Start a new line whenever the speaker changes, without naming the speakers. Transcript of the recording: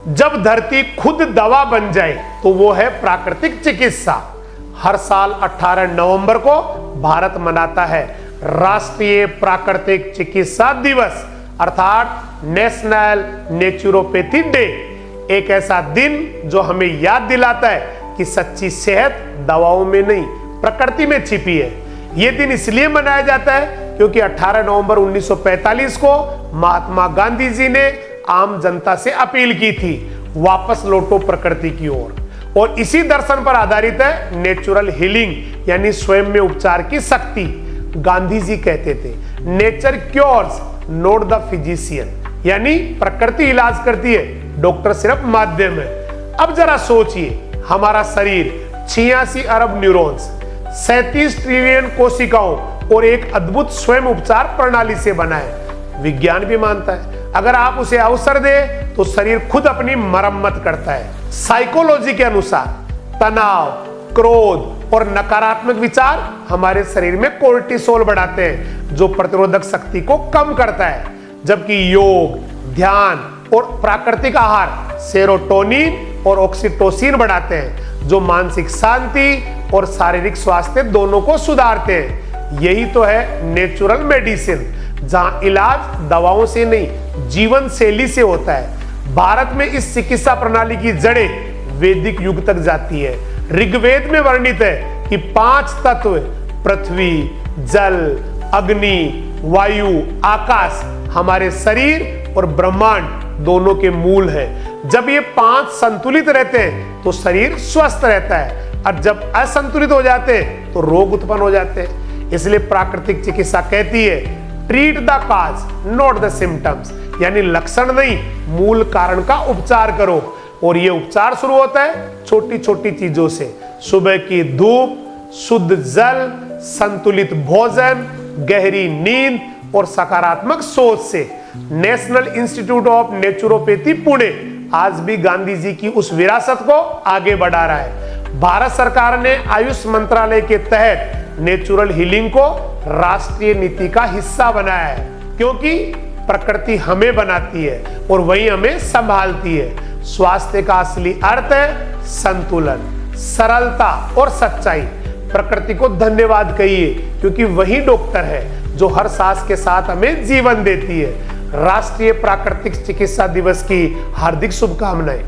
जब धरती खुद दवा बन जाए तो वो है प्राकृतिक चिकित्सा। हर साल 18 नवंबर को भारत मनाता है राष्ट्रीय प्राकृतिक चिकित्सा दिवस अर्थात नेशनल नेचुरोपैथी डे। एक ऐसा दिन जो हमें याद दिलाता है कि सच्ची सेहत दवाओं में नहीं प्रकृति में छिपी है। यह दिन इसलिए मनाया जाता है क्योंकि 18 नवंबर 1945 को महात्मा गांधी जी ने आम जनता से अपील की थी वापस लौटो प्रकृति की ओर। और इसी दर्शन पर आधारित है नेचुरल हीलिंग यानी स्वयं में उपचार की शक्ति। गांधी जी कहते थे nature cures not the physician, यानी प्रकृति इलाज करती है, डॉक्टर सिर्फ माध्यम है। अब जरा सोचिए, हमारा शरीर 86 अरब न्यूरॉन्स, 37 ट्रिलियन कोशिकाओं और एक अद्भुत स्वयं उपचार प्रणाली से बना है। विज्ञान भी मानता है अगर आप उसे अवसर दे तो शरीर खुद अपनी मरम्मत करता है। साइकोलॉजी के अनुसार तनाव, क्रोध और नकारात्मक विचार हमारे शरीर में कोर्टिसोल बढ़ाते हैं जो प्रतिरोधक शक्ति को कम करता है, जबकि योग, ध्यान और प्राकृतिक आहार सेरोटोनिन और ऑक्सीटोसिन बढ़ाते हैं जो मानसिक शांति और शारीरिक स्वास्थ्य दोनों को सुधारते हैं। यही तो है नेचुरल मेडिसिन, जहां इलाज दवाओं से नहीं जीवन शैली से होता है। भारत में इस चिकित्सा प्रणाली की जड़ें वैदिक युग तक जाती है। ऋग्वेद में वर्णित है कि 5 तत्व पृथ्वी, जल, अग्नि, वायु, आकाश हमारे शरीर और ब्रह्मांड दोनों के मूल हैं। जब ये 5 संतुलित रहते हैं तो शरीर स्वस्थ रहता है और जब असंतुलित हो जाते हैं तो रोग उत्पन्न हो जाते हैं। इसलिए प्राकृतिक चिकित्सा कहती है treat the cause not the symptoms, यानी लक्षण नहीं मूल कारण का उपचार करो। और ये उपचार शुरू होता है छोटी छोटी चीजों से। सुबह की धूप, शुद्ध जल, संतुलित भोजन, गहरी नींद और सकारात्मक सोच से। National institute of naturopathy Pune आज भी गांधी जी की उस विरासत को आगे बढ़ा रहा है। भारत सरकार ने आयुष मंत्रालय के तहत नेचुरल हीलिंग को राष्ट्रीय नीति का हिस्सा बनाया है, क्योंकि प्रकृति हमें बनाती है और वही हमें संभालती है। स्वास्थ्य का असली अर्थ है संतुलन, सरलता और सच्चाई। प्रकृति को धन्यवाद कहिए क्योंकि वही डॉक्टर है जो हर सांस के साथ हमें जीवन देती है। राष्ट्रीय प्राकृतिक चिकित्सा दिवस की हार्दिक शुभकामनाएं।